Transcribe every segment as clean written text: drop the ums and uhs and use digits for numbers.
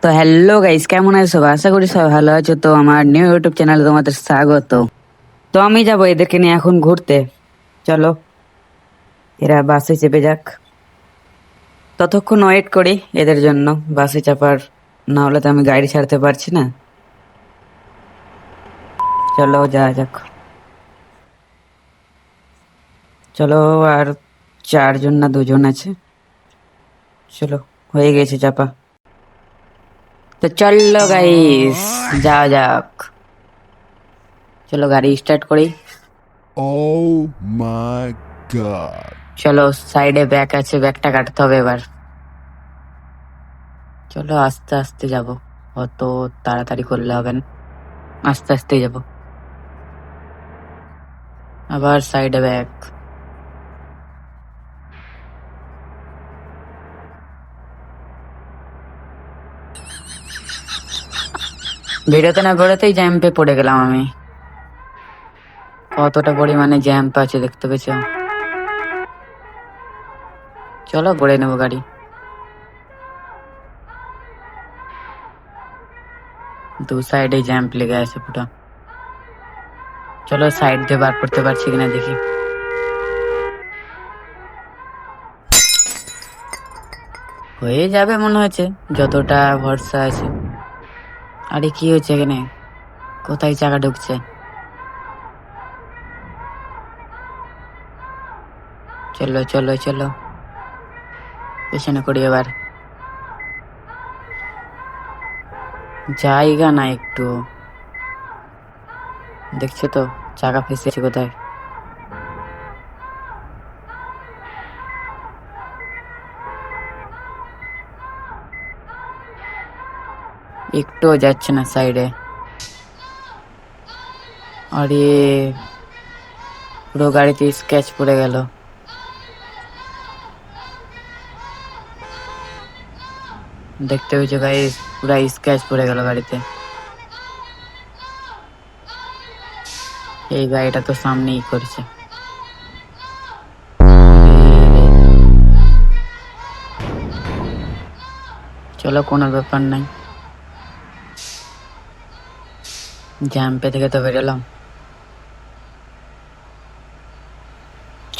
তো hello guys, কেমন আছো সবাই? আশা করি সবাই ভালো আছো। তো আমার নিউ ইউটিউব চ্যানেলে তোমাদের স্বাগত। তো আমি যাবো এদেরকে নিয়ে এখন ঘুরতে। চলো, এরা বাসে চেপে যাক। ততক্ষণ ওয়েট করি এদের জন্য বাসে চাপার, না হলে তো আমি গাড়ি ছাড়তে পারছি না। চলো যাওয়া যাক। চলো, আর 4 জন না 2 জন আছে। চলো, হয়ে গেছে চাপা। তো চলো গাইস, যাওয়া যাক। চলো গাড়ি স্টার্ট করি। Oh my god. চলো, সাইডে ব্যাগ আছে, ব্যাগটা কাটতে হবে এবার। চলো আস্তে আস্তে যাব, অত তাড়াতাড়ি করলে হবে না, আস্তে আস্তে যাব। আবার সাইডে ব্যাগ। বেরোতে না বেরোতেই জ্যাম্পে পড়ে গেলাম আমি। কতটা পরিমাণে জ্যাম্প আছে দেখতে পেয়েছো? চলো পড়ে নেবো গাড়ি। দু সাইডে জ্যাম্প লেগে আছে পুরো। চলো সাইড দিয়ে বার করতে পারছি কিনা দেখি। হয়ে যাবে মনে হচ্ছে, যতটা ভরসা আছে। আরে কি হচ্ছে এখানে? কোথায় চাকা ঢুকছে? চলো চলো চলো, পেছনে করি এবার। জায়গা না একটু, দেখছো তো চাকা ফেসেছে কোথায়। একটুও যাচ্ছে না সাইডে। আরে পুরো গাড়িতে স্ক্র্যাচ পড়ে গেল। দেখতে পেয়েছো গাইস, পুরো স্ক্র্যাচ পড়ে গেল গাড়িতে। এই গাড়িটা তো সামনেই করেছে। চলো কোনো ব্যাপার নাই, জ্যাম্পে থেকে তো বেরোলাম।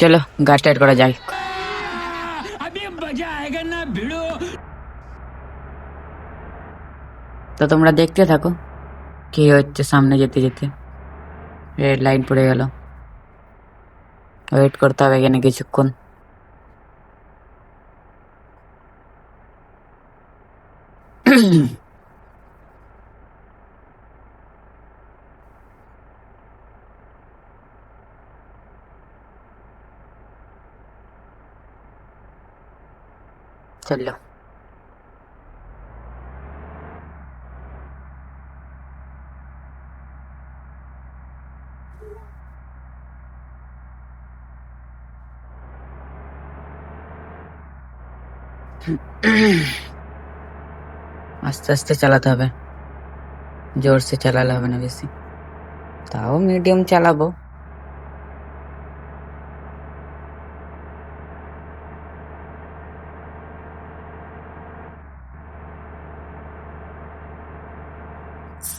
চলো গাড়ি স্টার্ট করা যাক। তো তোমরা দেখতে থাকো কি হচ্ছে সামনে যেতে যেতে। রেড লাইন পড়ে গেল, ওয়েট করতে হবে এখানে কিছুক্ষণ। চলো। আস্তে আস্তে চালাতে হবে, জোরসে চালালে হবে না বেশি, তাও মিডিয়াম চালাবো।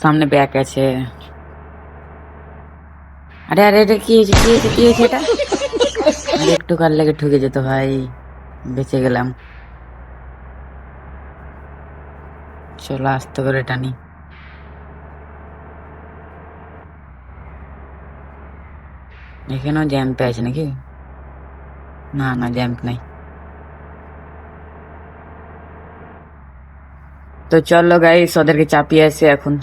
সামনে ব্যাক আছে। আরে আরে আরে, কি হয়েছে কি হয়েছে কি হয়েছে এটা? আরে একটু কার লেগে ঠুকে যেত ভাই, বেঁচে গেলাম। চলো আস্তে করে টানি। এখানেও জ্যাম্পে আছে নাকি? না না, জ্যাম্প নাই। তো চলো গাইস, ওদেরকে চাপিয়ে আসি এখন।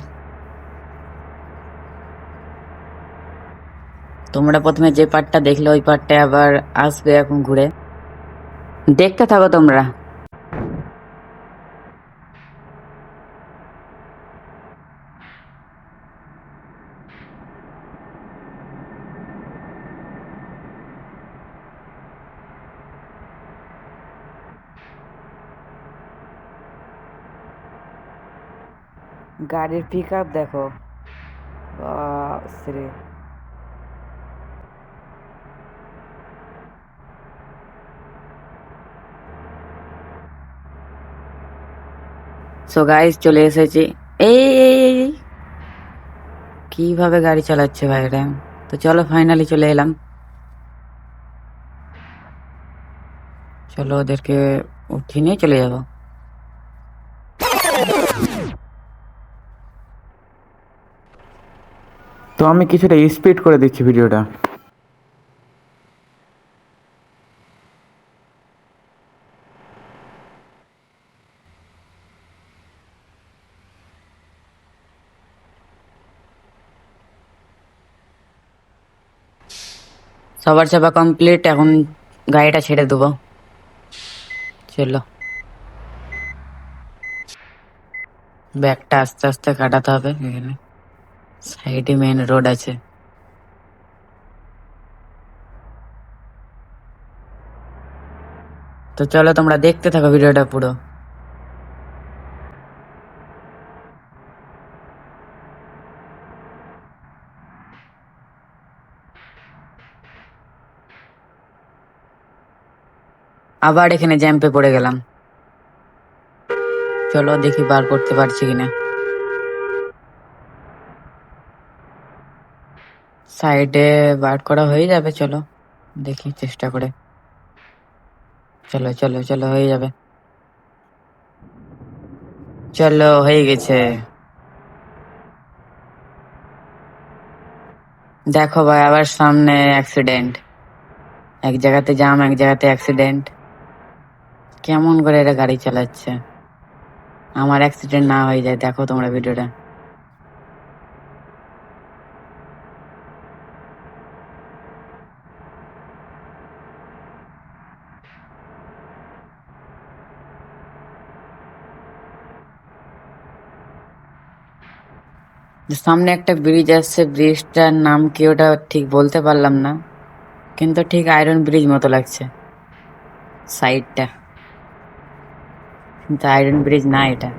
তোমরা প্রথমে যে পার্টটা দেখলে ওই পার্টটা আবার আসবে এখন ঘুরে, দেখতে থাকো তোমরা। গাড়ির পিক আপ দেখো, বাসরে। সো গাইস চলে এসেছি। এই এই, এই, এই, কিভাবে গাড়ি চালাচ্ছে ভাইরা। তো চলো ফাইনালি চলে এলাম। চলো ওদেরকে উঠিয়ে নিয়ে চলে যাব। তো আমি কিছুটা স্পিড করে দিচ্ছি ভিডিওটা। সবার চাপা কমপ্লিট, এখন গাড়িটা ছেড়ে দেবো। চলো ব্যাগটা আস্তে আস্তে কাটাতে হবে, এখানে সাইডে মেন রোড আছে। তো চলো তোমরা দেখতে থাকো ভিডিওটা পুরো। আবার এখানে জ্যাম্পে পড়ে গেলাম। চলো দেখি বার করতে পারছি কিনা। সাইডে বার করা হয়ে যাবে, চলো দেখি চেষ্টা করে। চলো চলো চলো হয়ে যাবে। চলো হয়ে গেছে। দেখো ভাই আবার সামনে অ্যাক্সিডেন্ট, এক জায়গাতে জাম এক জায়গাতে অ্যাক্সিডেন্ট। কেমন করে এটা গাড়ি চালাচ্ছে, আমার অ্যাক্সিডেন্ট না হয়ে যায়। দেখো তোমরা ভিডিওটা। সামনে একটা ব্রিজ আসছে, ব্রিজটার নাম কি ওটা ঠিক বলতে পারলাম না, কিন্তু ঠিক আয়রন ব্রিজ মতো লাগছে সাইডটা, কিন্তু আয়রন ব্রিজ না এটা।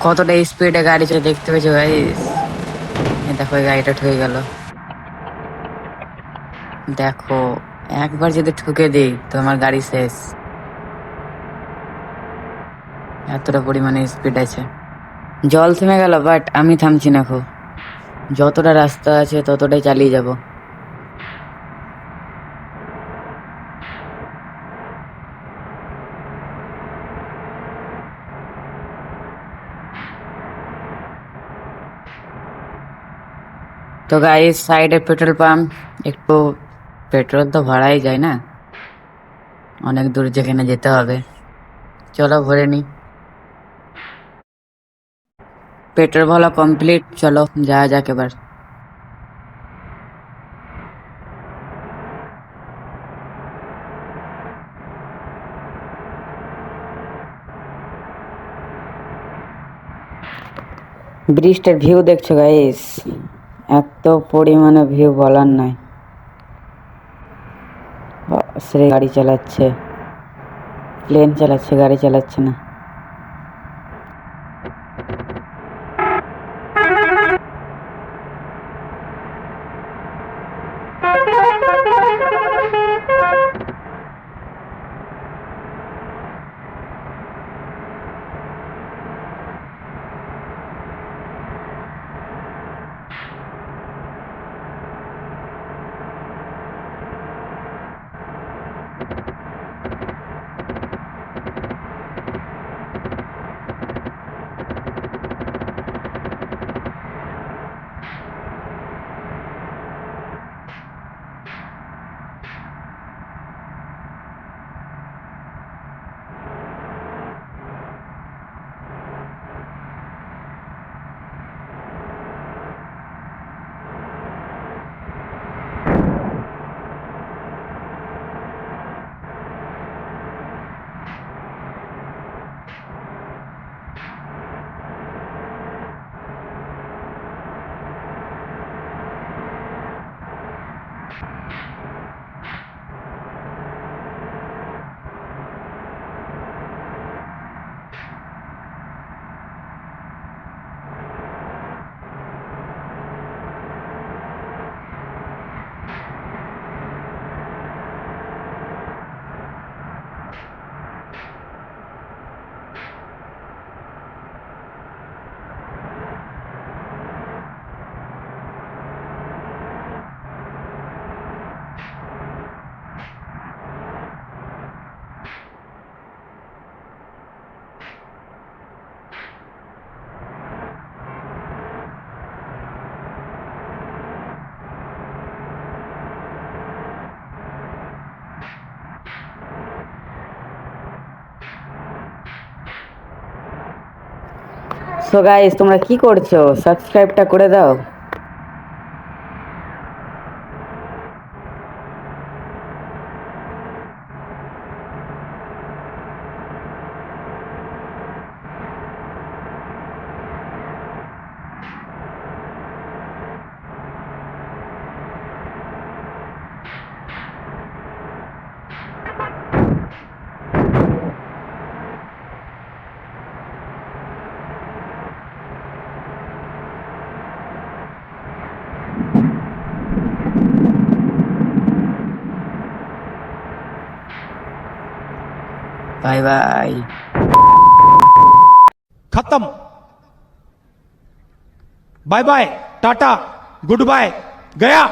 কতটা স্পিডে গাড়ি চলে দেখতে পেয়েছো গাইস। দেখো এই গাড়িটা ঠকে গেল। দেখো একবার যদি ঠুকে দিই তো আমার গাড়ি শেষ, এতটা পরিমাণে স্পিড আছে। জল থেমে গেল বাট আমি থামছি না, খুব যতটা রাস্তা আছে ততটাই চালিয়ে যাব। তো গাইস সাইডে পেট্রোল পাম্প, একটু পেট্রোল তো ভরাই যায় না, অনেক দূর যেখানে যেতে হবে। চলো ভরে নি। পেট্রোল ভরা কমপ্লিট, চলো যাওয়া যাক এবার। ব্রিজটার ভিউ দেখছো গাইস, এত পরিমাণে ভিউ বলার নাই। সে গাড়ি চালাচ্ছে, প্লেন চালাচ্ছে, গাড়ি চালাচ্ছে না। সো গাইস তোমরা কি করছো, সাবস্ক্রাইবটা করে দাও। Bye bye. खत्म। Bye bye, tata, good bye, गया।